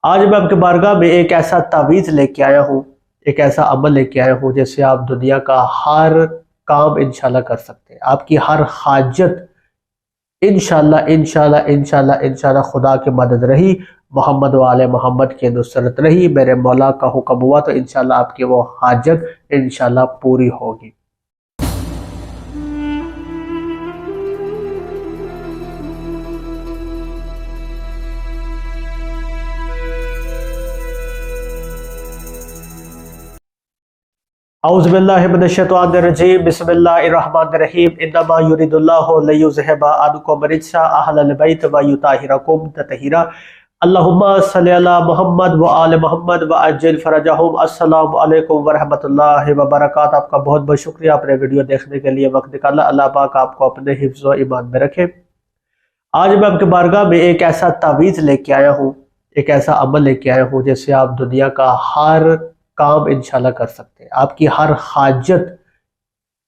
आज मैं आपके बारगाह में एक ऐसा तावीज़ लेके आया हूँ, एक ऐसा अमल लेके आया हूँ जिससे आप दुनिया का हर काम इंशाल्लाह कर सकते हैं। आपकी हर हाजत इंशाल्लाह इंशाल्लाह इंशाल्लाह इंशाल्लाह खुदा की मदद रही, मोहम्मद वाले मोहम्मद की नुसरत रही, मेरे मौला का हुक्म हुआ तो इंशाल्लाह आपकी वो हाजत इंशाल्लाह पूरी होगी। औज़ुबिल्लाहि मिनश्शैतानिर्रजीम बिस्मिल्लाहिर्रहमानिर्रहीम इन्नमा युरिदुल्लाहु लियुज़हिबा अन्कुम रिज्सा अहलल बैत व युताहिरकुम तत्हीरा अल्लाहुम्मा सल्लि अला मुहम्मद व आले मुहम्मद व अज्जिल फरजहुम। अस्सलामु अलैकुम व रहमतुल्लाहि व बरकातहू। आपका बहुत बहुत शुक्रिया अपने वीडियो देखने के लिए वक्त निकाला। अल्लाह पाक आपको अपने हिफ्ज़ व ईमान में रखे। आज मैं आपके बारगाह में एक ऐसा तावीज़ लेके आया हूँ, एक ऐसा अमल लेके आया हूँ जिससे आप दुनिया का हर काम इंशाल्लाह कर सकते हैं। आपकी हर हाजत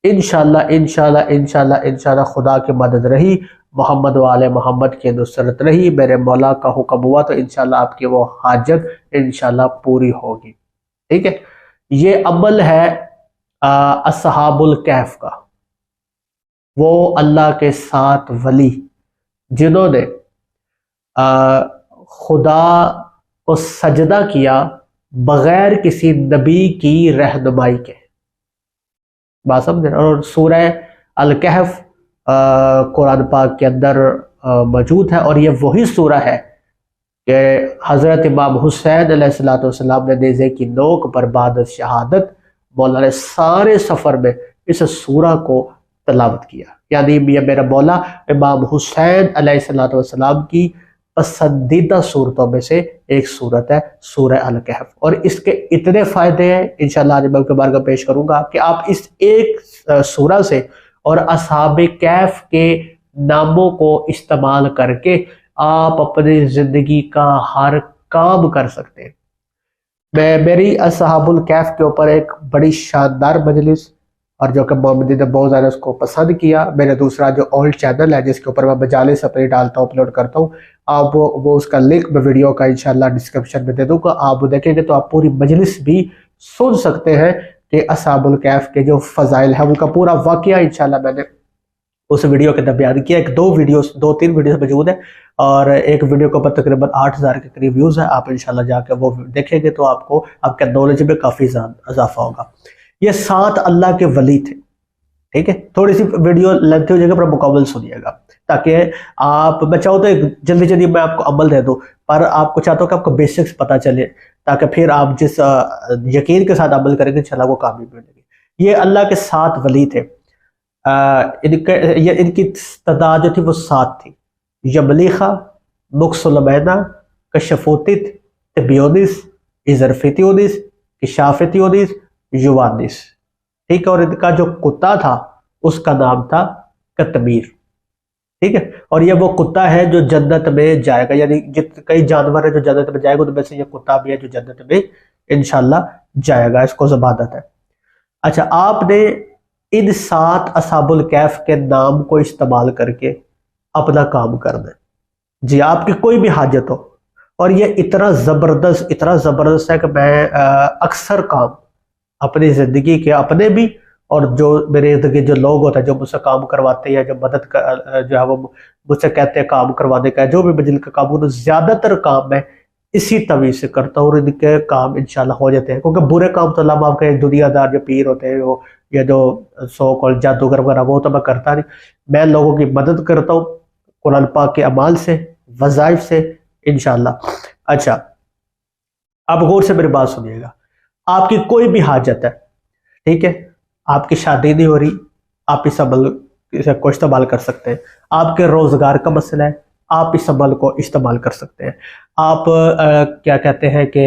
इंशाल्लाह इंशाल्लाह इंशाल्लाह इंशाल्लाह खुदा की मदद रही, मोहम्मद वाले मोहम्मद की नुसरत रही, मेरे मौला का हुक्म हुआ तो इंशाल्लाह आपकी वो हाजत इंशाल्लाह पूरी होगी। ठीक है, ये अमल है अस्हाबुल कहफ का। वो अल्लाह के 7 वली जिन्होंने खुदा को सजदा किया बगैर किसी नबी की रहनुमाई के। बात समझे। और सूरह अल कहफ कुरान पाक के अंदर मौजूद है और ये वही सूरह है कि हज़रत इमाम हुसैन अलैहिस्सलाम ने नेज़े की नोक पर बाद शहादत मौला ने सारे सफ़र में इस सूरह को तलावत किया। यानी ये मेरा मौला इमाम हुसैन अलैहिस्सलाम की पसंदीदा सूरतों में से एक सूरत है सूरह अल कहफ। और इसके इतने फ़ायदे हैं इंशाल्लाह आज मैं आपके बारगाह पेश करूँगा कि आप इस एक सूरह से और असहाबे कहफ के नामों को इस्तेमाल करके आप अपनी ज़िंदगी का हर काम कर सकते हैं। मेरी असहाबुल कहफ के ऊपर एक बड़ी शानदार मजलिस और जो कि मोहम्मदी ने बहुत ज़्यादा उसको पसंद किया। मेरा दूसरा जो ओल्ड चैनल है जिसके ऊपर मैं मजालिस अपनी डालता हूँ, अपलोड करता हूँ, आप वो उसका लिंक मैं वीडियो का इंशाल्लाह डिस्क्रिप्शन में दे दूँगा। आप वो देखेंगे तो आप पूरी मजलिस भी सुन सकते हैं कि असहाबुल कहफ के जो फ़ज़ाइल है उनका पूरा वाक़या इंशाल्लाह मैंने उस वीडियो के अंदर बयान किया। 2-3 वीडियो मौजूद है और एक वीडियो के ऊपर तकरीबन 8000 के करीब व्यूज़ है। आप इंशाल्लाह जाकर वो देखेंगे तो आपको आपके नॉलेज में काफ़ी इजाफा होगा। ये 7 अल्लाह के वली थे। ठीक है, थोड़ी सी वीडियो लेंथी हो जाएगा पर मुकम्मल सुनिएगा ताकि आप, मैं चाहूँ तो जल्दी जल्दी मैं आपको अमल दे दूँ पर आपको चाहता हूँ कि आपको बेसिक्स पता चले ताकि फिर आप जिस यकीन के साथ अमल करेंगे इंशाल्लाह वो कामयाबी मिलेगी। ये अल्लाह के 7 वली थे। इनकी तादाद जो थी वो 7 थी। यमलीखा, मुक्सुलमैना, कशफोतित, तबियोनिस, इजरफितियोनिस, किशाफितियोनिस, युवानिस। ठीक है, और इनका जो कुत्ता था उसका नाम था कतमीर। ठीक है, और ये वो कुत्ता है जो जन्नत में जाएगा। यानी कई जानवर है जो जन्नत में जाएगा, उनमें से ये कुत्ता भी है जो जन्नत में इंशाल्लाह जाएगा। इसको ज़बादत है। अच्छा, आपने इन 7 असहाबुल कहफ के नाम को इस्तेमाल करके अपना काम करना है। जी, आपकी कोई भी हाजत हो। और ये इतना ज़बरदस्त है कि मैं अक्सर काम अपनी ज़िंदगी के अपने भी और जो मेरे इर्द गिर्द जो लोग होते हैं जो मुझसे काम करवाते हैं, जो मदद कर जो है वो मुझसे कहते हैं काम करवाने का, जो भी मंजिल का काम, उन्हें ज़्यादातर काम मैं इसी तवीज़ से करता हूँ और इनके काम इंशाल्लाह हो जाते हैं। क्योंकि बुरे काम तो अल्लाह आपके दुनियादार जो पीर होते हैं वो या जो सो कॉल जादूगर वगैरह वो तो मैं करता नहीं। मैं लोगों की मदद करता हूँ कुरान पाक के अमाल से, वज़ाइफ से इंशाल्लाह। अच्छा, आप गौर से मेरी बात सुनिएगा। आपकी कोई भी हाजत है, ठीक है, आपकी शादी नहीं हो रही, आप इस अमल को इस्तेमाल कर सकते हैं। आपके रोजगार का मसला है, आप इस अमल को इस्तेमाल कर सकते हैं। आप क्या कहते हैं कि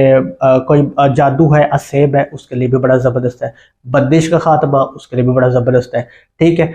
कोई जादू है, असेब है, उसके लिए भी बड़ा ज़बरदस्त है। बंदिश का खात्मा उसके लिए भी बड़ा ज़बरदस्त है। ठीक है,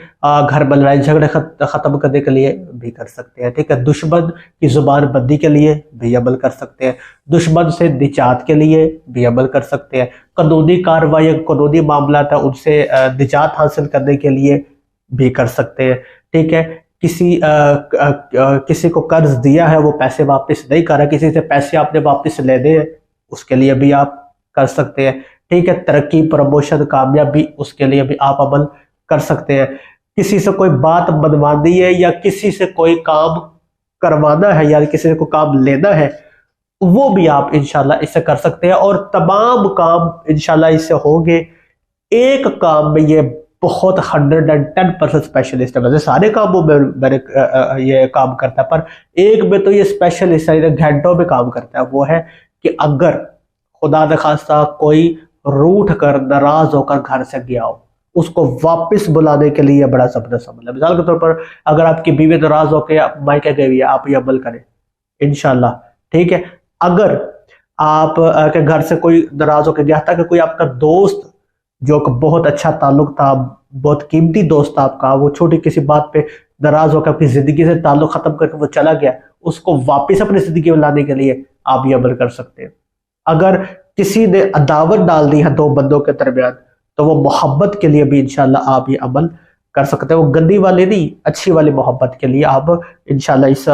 घर में लड़ाई झगड़े ख़त्म करने के लिए भी कर सकते हैं। ठीक है, दुश्मन की ज़ुबान बंदी के लिए भी अमल कर सकते हैं। दुश्मन से निजात के लिए भी अमल कर सकते हैं। कानूनी कार्रवाई, कानूनी मामला था उनसे निजात हासिल करने के लिए भी कर सकते हैं। ठीक है, किसी को कर्ज दिया है वो पैसे वापस नहीं कर रहा, किसी से पैसे आपने वापस लेने हैं, उसके लिए भी आप कर सकते हैं। ठीक है, तरक्की, प्रमोशन, कामयाबी, उसके लिए भी आप अमल कर सकते हैं। किसी से कोई बात मनवानी है या किसी से कोई काम करवाना है या किसी को काम लेना है, वो भी आप इंशाल्लाह इससे कर सकते हैं और तमाम काम इंशाल्लाह इससे होंगे। एक काम में ये बहुत 110% स्पेशलिस्ट है। वैसे सारे कामों में मैंने ये काम करता है, पर एक में तो ये स्पेशलिस्ट है, घंटों में काम करता है। वो है कि अगर खुदा न खास्ता कोई रूठ कर, नाराज होकर घर से गया हो, उसको वापस बुलाने के लिए बड़ा जबरदस्त अमल है। मिसाल के तौर पर अगर आपकी बीवी नाराज होकर मायके गई हुई है, आप ये अमल करें इंशाल्लाह। ठीक है, अगर आप के घर से कोई नाराज होकर गया था कि कोई आपका दोस्त जो कि बहुत अच्छा ताल्लुक था, बहुत कीमती दोस्त था आपका, वो छोटी किसी बात पे नाराज होकर अपनी जिंदगी से ताल्लुक खत्म करके वो चला गया, उसको वापस अपनी जिंदगी में लाने के लिए आप ये अमल कर सकते हैं। अगर किसी ने अदावत डाल दी है दो बंदों के दरमियान, तो वो मोहब्बत के लिए भी इंशाल्लाह आप ये अमल कर सकते हैं। वो गंदी वाली नहीं, अच्छी वाली मोहब्बत के लिए आप इंशाल्लाह इस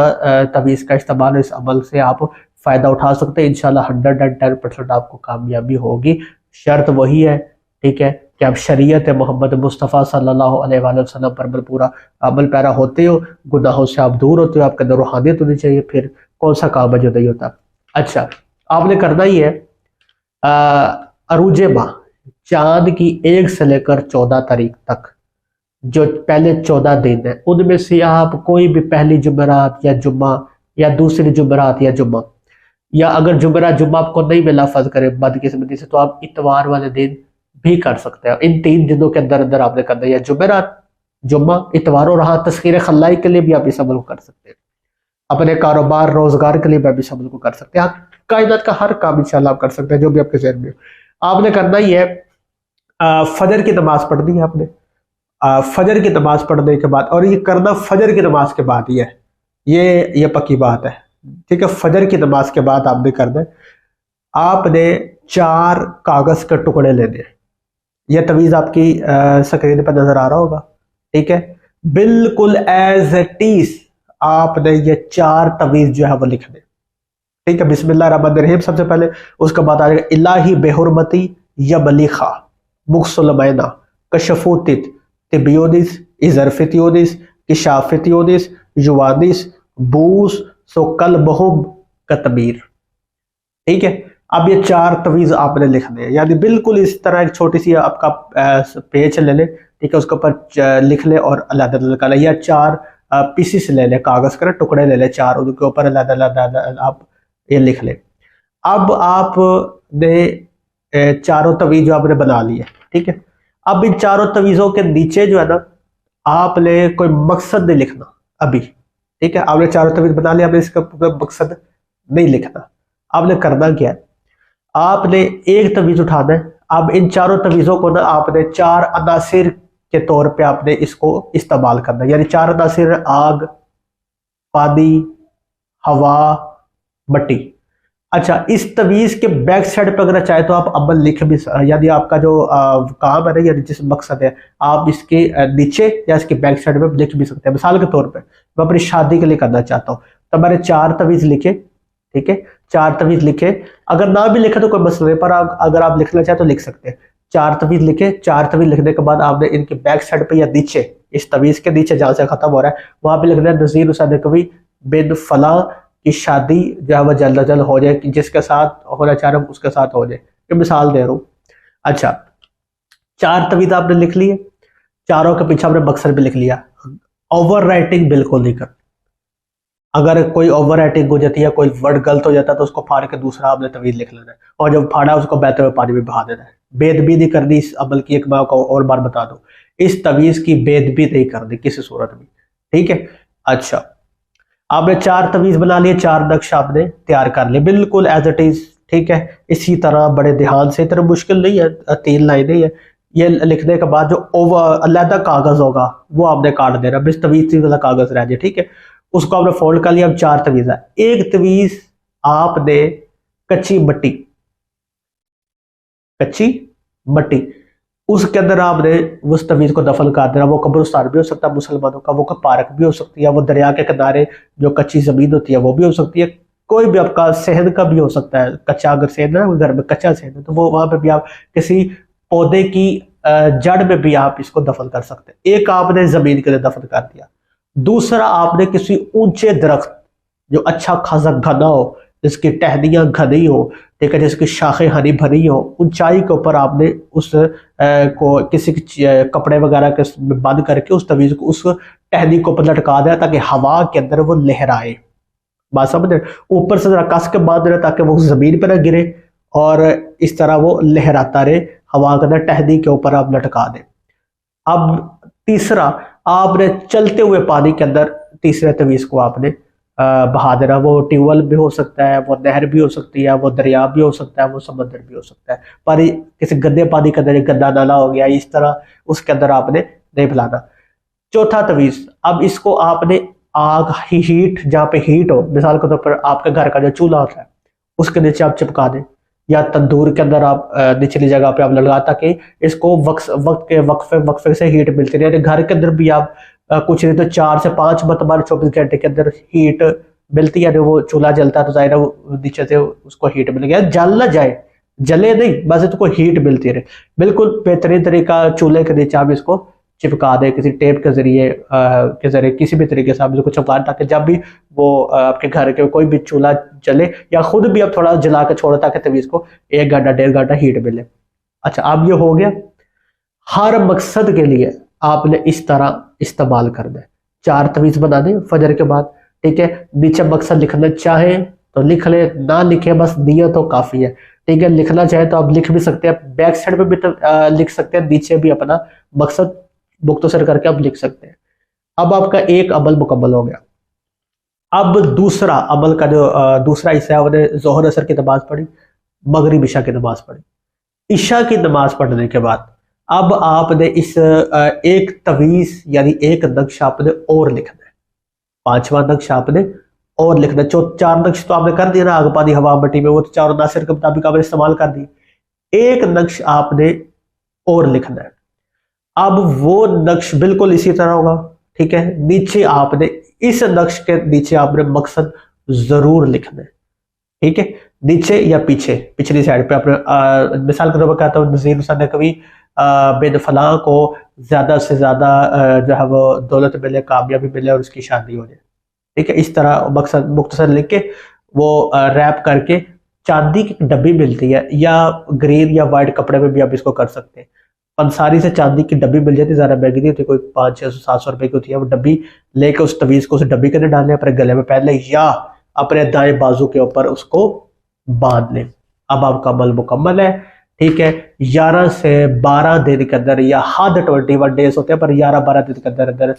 तवीज़ का इस्तेमाल, इस अमल से आप फ़ायदा उठा सकते हैं। इंशाल्लाह 110% आपको कामयाबी होगी। शर्त वही है, ठीक है, कि आप शरीयत मोहम्मद मुस्तफ़ा सल्लल्लाहु अलैहि वसल्लम पर पूरा अमल पैरा होते हो, गुनाहों से आप दूर होते हो, आपके अंदर रूहानियत होनी चाहिए, फिर कौन सा काम है जो नहीं होता। अच्छा, आपने करना ही है अरूज माह, चांद की 1 से लेकर 14 तारीख तक, जो पहले 14 दिन है, उनमें से आप कोई भी पहली जुमेरात या जुम्मा या दूसरी जुमेरात या जुम्मा, या अगर जुम्मा आपको नहीं मिला फर्ज करें बदकिस्मती से, तो आप इतवार वाले दिन भी कर सकते हैं। इन 3 दिनों के अंदर अंदर आपने करना है, या जुमेरात, जुम्मा, इतवार, और हाँ तस्खीर खलाई के लिए भी आप इस अमल को कर सकते हैं। अपने कारोबार रोजगार के लिए भी आप इस अमल को कर सकते हैं। आप कायनात का हर काम इंशाल्लाह आप कर सकते हैं जो भी आपके जहन में हो। आपने करना ही है फजर की नमाज पढ़नी है आपने। फजर की नमाज पढ़ने के बाद, और ये करना फजर की नमाज के बाद ही है, ये पक्की बात है। ठीक है, फजर की नमाज के बाद आपने करना है। आपने 4 कागज के टुकड़े लेने हैं। यह तवीज़ आपकी स्क्रीन पर नजर आ रहा होगा। ठीक है, बिल्कुल एज इट इज आपने ये 4 तवीज़ जो है वो लिखने। ठीक है, बिस्मिल्लाहिर्रहमानिर्रहीम सबसे पहले, उसके बाद आ जाएगा इलाही बेहुरमती यबलिखा मुक्सुलमैना कशफूतित तिबियोनिस इजरफितियोनिस किशाफितियोनिस युवानिस बूस सो कलबहुम कतबीर। ठीक है, अब ये 4 तवीज़ आपने लिखने हैं, यानी बिल्कुल इस तरह एक छोटी सी आपका पेज ले ले, ठीक है, उसके ऊपर लिख ले और अलग-अलग या 4 पीसीस ले ले, कागज के टुकड़े ले ले 4, उनके ऊपर अलग-अलग आप ये लिख ले। अब आपने चारों तवीज़ जो आपने बना ली है, ठीक है, अब इन 4 तवीज़ों के नीचे जो है ना, आपने कोई मकसद नहीं लिखना अभी। ठीक है, आपने 4 तवीज़ बना लिया, आपने इसका मकसद नहीं लिखना। आपने करना क्या है, आपने एक तवीज़ उठाना है। अब इन 4 तवीज़ों को ना आपने 4 अनासिर के तौर पे आपने इसको इस्तेमाल करना है, यानी 4 अनासिर, आग, पानी, हवा, मट्टी। अच्छा, इस तवीज़ के बैक साइड पर अगर चाहे तो आप अमल लिख भी, यानी आपका जो काम है ना, यानी जिस मकसद है, आप इसके नीचे या इसके बैक साइड में लिख भी सकते हैं। मिसाल के तौर पे मैं अपनी शादी के लिए करना चाहता हूँ, तो मैंने 4 तवीज़ लिखे। ठीक है, 4 तवीज़ लिखे, अगर ना भी लिखे तो कोई मसला नहीं, पर अगर आप लिखना चाहे तो लिख सकते हैं। 4 तवीज़ लिखे, 4 तवीज़ लिखने के बाद आपने इनके बैक साइड पे या नीचे, इस तवीज़ के नीचे जहाँ से खत्म हो रहा है वहां पे लिखना है नज़ीर हुसैन नकवी बिन फला की शादी जो है वह जल्द अज जल्द हो जाए, कि जिसके साथ होना चाह रहे हो उसके साथ हो जाए। ये मिसाल दे रहा हूँ। अच्छा, 4 तवीज़ आपने लिख लिए, चारों के पीछे आपने मकसद भी लिख लिया। ओवर राइटिंग बिल्कुल नहीं कर, अगर कोई ओवर राइटिंग हो जाती है, कोई वर्ड गलत हो जाता है, तो उसको फाड़ के दूसरा आपने तवीज़ लिख लेना है, और जब फाड़ा उसको बहते हुए पानी में बहा देना है। बेदबी नहीं करनी इस अमल की, एक मैं आपको और बार बता दूं, इस तवीज़ की बेदबी नहीं करनी किसी सूरत में। ठीक है, अच्छा, आपने 4 तवीज़ बना लिए, 4 नक्श आपने तैयार कर लिए, बिल्कुल एज इट इज। ठीक है, इसी तरह बड़े ध्यान से, इतना मुश्किल नहीं है, 3 लाइनें है। ये लिखने के बाद जो ओवर अलहदा कागज होगा वो आपने काट देना, बस तवीज़ वाला कागज रह जाए। ठीक है, उसको आपने फोल्ड कर लिया। अब 4 तवीज़ है, एक तवीज़ आपने कच्ची मट्टी उसके अंदर आपने उस तवीज़ को दफन कर देना। वो कब्रिस्तान भी हो सकता है मुसलमानों का, वो पार्क भी हो सकती है, वो दरिया के किनारे जो कच्ची ज़मीन होती है वो भी हो सकती है, कोई भी आपका सेहन का भी हो सकता है। कच्चा अगर सेहन है घर में कच्चा सेहन है तो वो वहां पे भी आप किसी पौधे की जड़ में भी आप इसको दफन कर सकते हैं। एक आपने जमीन के लिए दफन कर दिया, दूसरा आपने किसी ऊंचे दरख्त जो अच्छा खासा घना हो, जिसकी टहनियां घनी हो, ठीक है, जिसकी शाखें हरी भरी हो, ऊंचाई के ऊपर आपने उस को किसी कपड़े वगैरह के बंद करके उस तवीज को उस टहनी को ऊपर लटका देना ताकि हवा के अंदर वो लहराए। बात समझ रहे? ऊपर से जरा कस के बांध रहे ताकि वो जमीन पर ना गिरे और इस तरह वो लहराता रहे हवा के अंदर, टहनी के ऊपर आप लटका दें। अब तीसरा, आपने चलते हुए पानी के अंदर तीसरे तवीज को आपने बहा देना। वो ट्यूबवेल भी हो सकता है, वो नहर भी हो सकती है, वो दरिया भी हो सकता है, वो समंदर भी हो सकता है, पर किसी गंदे पानी के अंदर गंदा नाला हो गया इस तरह उसके अंदर आपने नहीं फैलाना। चौथा तवीज, अब इसको आपने आग ही हीट, जहाँ पे हीट हो, मिसाल के तौर पर आपके घर का जो चूल्हा होता है उसके नीचे आप चिपका दें, या तंदूर के अंदर आप निचली जगह पे आप लगा, ताकि इसको वक्त के वक्फे से हीट मिलती रहे। घर के अंदर भी आप कुछ नहीं तो 4 से 5 मतलब 24 घंटे के अंदर हीट मिलती है। वो चूल्हा जलता है तो जाहिर है वो नीचे से उसको हीट मिल गया, जल ना जाए, जले नहीं, बस इसको हीट मिलती रहे। बिल्कुल बेहतरीन तरीका, चूल्हे के नीचे आप इसको चिपका दे किसी टेप के जरिए किसी भी तरीके से आप इसको चिपका, ताकि जब भी वो आपके घर के कोई भी चूल्हा जले या खुद भी आप थोड़ा जला के छोड़ो ताकि तवीज को 1 घंटा 1.5 घंटा हीट मिले। अच्छा, अब ये हो गया। हर मकसद के लिए आपने इस तरह इस्तेमाल करना है। 4 तवीज बना दें फजर के बाद, ठीक है। नीचे मकसद लिखना चाहे तो लिख ले, ना लिखे बस नियत तो काफी है, ठीक है। लिखना चाहे तो आप लिख भी सकते हैं, बैक साइड पे भी लिख सकते हैं, नीचे भी अपना मकसद मुख्तसर करके आप लिख सकते हैं। अब आपका एक अमल मुकम्मल हो गया। अब दूसरा अमल का जो दूसरा हिस्सा है, उन्हें जोहर असर की नमाज पढ़ी, मगरिब इशा की नमाज पढ़ी। इशा की नमाज पढ़ने के बाद अब आपने इस एक तवीज यानी एक नक्श आपने और लिखना है, 5वां नक्श आपने और लिखना है। 4 नक्श तो आपने कर दिया ना, आग पानी हवा मट्टी में, वो तो 4 नासिर के मुताबिक आपने इस्तेमाल कर दिए। एक नक्श आपने और लिखना है। अब वो नक्श बिल्कुल इसी तरह होगा, ठीक है। नीचे आपने इस नक्श के नीचे आपने मकसद जरूर लिखना है, ठीक है। नीचे या पीछे पिछली साइड पे आपने मिसाल के तौर पर कहता हूँ, नज़ीर हुसैन नकवी बिन फलां को ज्यादा से ज्यादा जो है वो दौलत मिले, कामयाबी मिले और उसकी शादी हो जाए, ठीक है। इस तरह मकसद मुख्तसर लिख के वो रैप करके चांदी की डब्बी मिलती है, या ग्रीन या वाइट कपड़े में भी आप इसको कर सकते हैं। पंसारी से चांदी की डब्बी मिल जाती है, ज़्यादा महंगी नहीं होती, कोई 500-600-700 रुपए की होती है। वो डब्बी लेके उस तवीज़ को उस डब्बी के अंदर डाल लें, अपने गले में पहन लें या अपने दाएं बाजू के ऊपर उसको बांध लें। अब आपका अमल मुकम्मल है, ठीक है। 11 से 12 दिन के अंदर, या हद 21 डेज होते हैं, पर 11-12 दिन के अंदर अंदर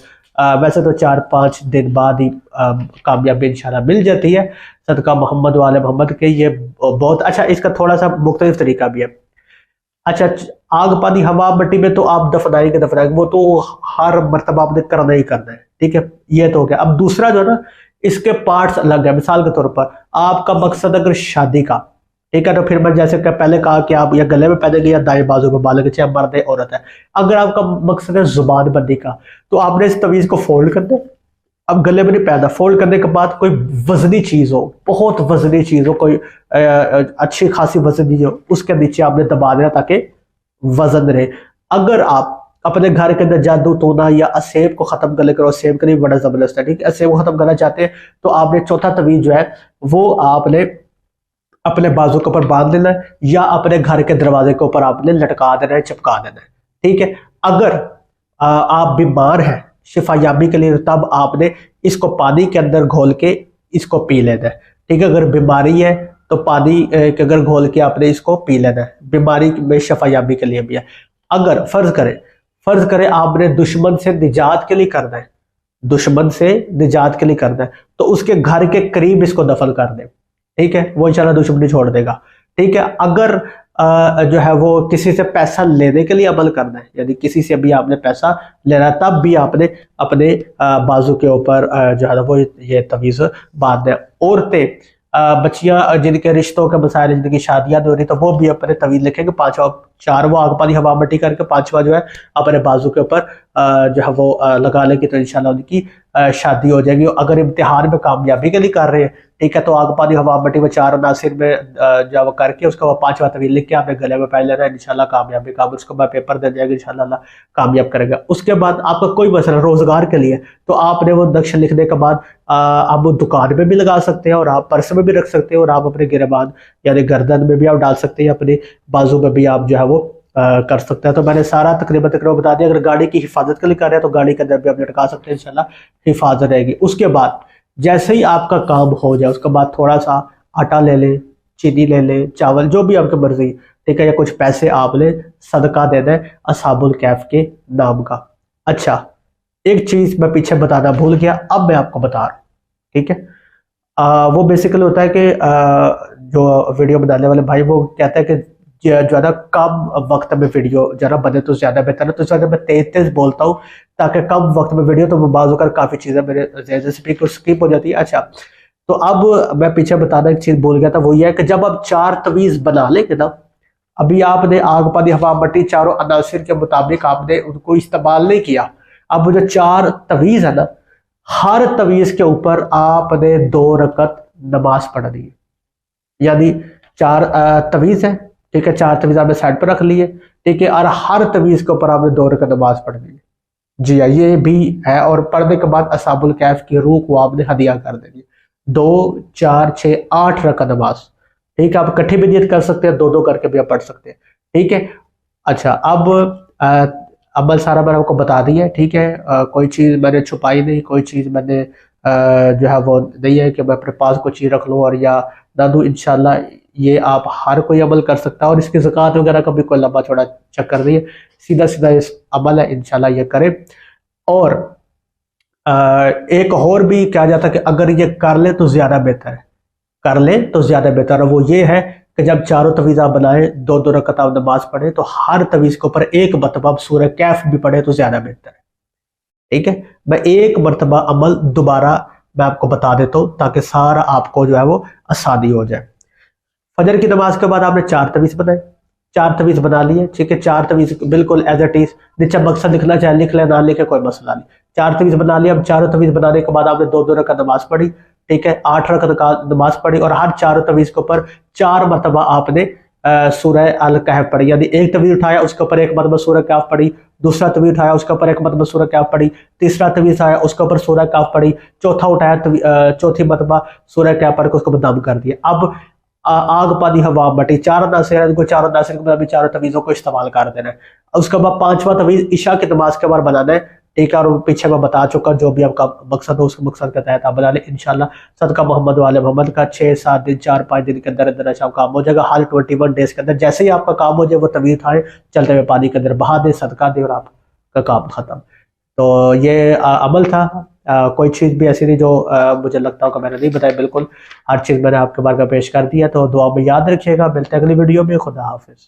वैसे तो 4-5 दिन बाद ही कामयाबी इंशाल्लाह मिल जाती है। सदका मोहम्मद वाले मोहम्मद के ये बहुत अच्छा। इसका थोड़ा सा मुख्तलिफ तरीका भी है। अच्छा, आग पानी हवा मट्टी में तो आप दफनाएंगे, वो तो हर मरतबा आपने करना ही करना है, ठीक है। ये तो हो गया। अब दूसरा जो है ना, इसके पार्ट्स अलग है। मिसाल के तौर पर आपका मकसद अगर शादी का, ठीक है, तो फिर मैं जैसे कि पहले कहा कि आप या गले में पहनेंगे या दाएं बाजू में बालेंगे, चाहे मर्द है औरत है। अगर आपका मकसद है जुबान बंदी का, तो आपने इस तवीज को फोल्ड कर दो। अब गले में नहीं पहनना, फोल्ड करने के बाद कोई वजनी चीज हो, बहुत वजनी चीज हो, कोई अच्छी खासी वजनी हो, उसके नीचे आपने दबा देना ताकि वजन रहे। अगर आप अपने घर के अंदर जादू टोना या असेब को खत्म कर लेकर, असेब का नहीं बड़ा जबरदस्त है, ठीक है, असेब को खत्म करना चाहते हैं तो आपने चौथा तवीज जो है वो आपने अपने बाजू के ऊपर बांध लेना है, या अपने घर के दरवाजे के ऊपर आपने लटका देना है, चिपका देना है, ठीक है। अगर आप बीमार हैं शिफायाबी के लिए, तब आपने इसको पानी के अंदर घोल के इसको पी लेना है, ठीक है। अगर बीमारी है तो पानी के अगर घोल के आपने इसको पी लेना है, बीमारी में शफायाबी के लिए भी है। अगर फर्ज करें आपने दुश्मन से निजात के लिए करना है, दुश्मन से निजात के लिए करना है, तो उसके घर के करीब इसको दफन कर दें, ठीक है, वो इंशाल्लाह दुश्मनी छोड़ देगा, ठीक है। अगर जो है वो किसी से पैसा लेने के लिए अमल करना है, यानी किसी से भी आपने पैसा लेना, तब भी आपने अपने बाजू के ऊपर जो है वो ये तवीज़ बांधना है। औरतें बच्चियां जिनके रिश्तों के मसाइल, जिनकी शादियां नहीं हो रही, तो वो भी अपने तवीज़ लिखेंगे, पांचवा चार वो आग पानी हवा मट्टी करके, पांचवा जो है अपने बाजू के ऊपर जो है वो लगा लेंगे, तो इंशाल्लाह उनकी शादी हो जाएगी। अगर इम्तिहान में कामयाबी के लिए कर रहे हैं, ठीक है, तो आग पानी हवा मट्टी में चार नासिर में जो वो करके उसका वो पांचवा तवीज़ लिख के आपने गले में पहन लेना है, इंशाल्लाह कामयाबी काम उसको बाद पेपर दे जाएगा, इंशाल्लाह अल्लाह कामयाब करेगा। उसके बाद आपका कोई मसला रोजगार के लिए, तो आपने वो नक्श लिखने के बाद आप वो दुकान में भी लगा सकते हैं, और आप पर्स में भी रख सकते हैं, और आप अपने गिरबान यानी गर्दन में भी आप डाल सकते हैं, अपने बाजू में भी आप जो है वो कर सकते हैं। तो मैंने सारा तकरीबन बता दिया। अगर गाड़ी की हिफाजत के लिए कर रहे हैं तो गाड़ी के अंदर भी आप लटका सकते हैं, इंशाल्लाह हिफाजत रहेगी। उसके बाद जैसे ही आपका काम हो जाए, उसके बाद थोड़ा सा आटा ले लें, चीनी ले लें, चावल, जो भी आपकी मर्जी, ठीक है, या कुछ पैसे आप ले सदका दे दें असहाबुल कहफ के नाम का। अच्छा, एक चीज मैं पीछे बताना भूल गया, अब मैं आपको बता रहा हूँ, ठीक है। वो बेसिकली होता है कि जो वीडियो बनाने वाले भाई वो कहता है कि ज़्यादा कम वक्त में वीडियो जरा बने तो ज़्यादा बेहतर है, तो ज़्यादा मैं तेज बोलता हूँ ताकि कम वक्त में वीडियो, तो बाजू कर काफ़ी चीज़ें मेरे जैसे स्पीकर स्किप हो जाती है। अच्छा, तो अब मैं पीछे बताना एक चीज़ भूल गया था, वो ये है कि जब आप चार तवीज़ बना लेंगे ना, अभी आपने आग पानी हवा मट्टी चारों अनासिर के मुताबिक आपने उनको इस्तेमाल नहीं किया। अब जो चार तवीज़ है ना, हर तवीज़ के ऊपर आपने 2 रकत नमाज पढ़नी है, यानी चार तवीज़ है, ठीक है, चार तवीज़ आपने साइड पर रख लिए, ठीक है, और हर तवीज़ के ऊपर आपने 2 रकत नमाज पढ़नी है। जी हाँ, ये भी है। और पढ़ने के बाद असहाबुल कहफ की रूह को आपने हदिया कर देनी, 2 4 6 8 रकत नमाज, ठीक है। आप इकट्ठी भी नियत कर सकते हैं, 2-2 करके भी आप पढ़ सकते हैं, ठीक है। अच्छा, अब अमल सारा मैंने आपको बता दिया, ठीक है। कोई चीज़ मैंने छुपाई नहीं, कोई चीज़ मैंने जो है वो नहीं है कि मैं अपने पास कोई चीज़ रख लूँ और या ना दूँ। इंशाल्लाह ये आप हर कोई अमल कर सकता है, और इसकी ज़कात वगैरह का भी कोई लंबा चौड़ा चक्कर नहीं है, सीधा सीधा इस अमल है, इंशाल्लाह ये करें। और एक और भी कहा जाता है कि अगर ये कर ले तो ज़्यादा बेहतर है, कर ले तो ज़्यादा बेहतर है। वो ये है कि जब चारों तवीज़ आप बनाए, 2-2 रकत आप नमाज पढ़े, तो हर तवीज़ के ऊपर एक मरतबा आप सूरह कैफ भी पढ़े तो ज़्यादा बेहतर है, ठीक है। मैं एक मरतबा अमल दोबारा मैं आपको बता देता हूँ ताकि सारा आपको जो है वो आसानी हो जाए। फजर की नमाज के बाद आपने 4 तवीज़ बनाए, 4 तवीज़ बना लिए, ठीक है। 4 तवीज़ बिल्कुल एज इट इज, नीचे मकसद लिखना चाहे लिख ले, ना लिखे कोई मसला नहीं। 4 तवीज़ बना लिया। अब चारों तवीज़ बनाने के बाद आपने 2-2 रकत नमाज पढ़ी, ठीक है, 8 रकत नमाज पढ़ी, और हर चारों तवीज़ के ऊपर 4 मरतबा आपने सूरह अल कहफ पढ़ी, यानी एक तवीज़ उठाया उसके ऊपर एक मरतबा सूरह कहफ पढ़ी, दूसरा तवीज़ उठाया उसके ऊपर एक मरतबा सूरह कहफ पढ़ी, तीसरा तवीज़ उठाया उसके ऊपर सूरह कहफ पढ़ी, चौथा उठाया चौथी मरतबा सूरह कहफ पढ़ के उसको बदनाम कर दिया। अब आग पानी हवा मट्टी चारों नासिर, चारों नासिर के भी चारों तवीज़ों को इस्तेमाल कर देना है। उसके बाद 5वां तवीज़ इशा की नमाज के बाद बनाना है, ठीक है। और पीछे मैं बता चुका, जो भी आपका मकसद हो उस मकसद के तहत आप बना लें, इंशाल्लाह सदका मोहम्मद वाले मोहम्मद का 6-7 दिन 4-5 दिन के अंदर अंदर अच्छा काम हो जाएगा। हर 21 डेज के अंदर जैसे ही आपका काम हो जाए वो तवीज़ उठाए, चलते हुए पानी के अंदर बहा दे, सदका दे, और आपका काम खत्म। तो ये अमल था। कोई चीज़ भी ऐसी नहीं जो मुझे लगता हो कि मैंने नहीं बताया, बिल्कुल हर चीज़ मैंने आपके बारे में पेश कर दिया। तो दुआ में याद रखिएगा, मिलते हैं अगली वीडियो में। खुदा हाफिज़।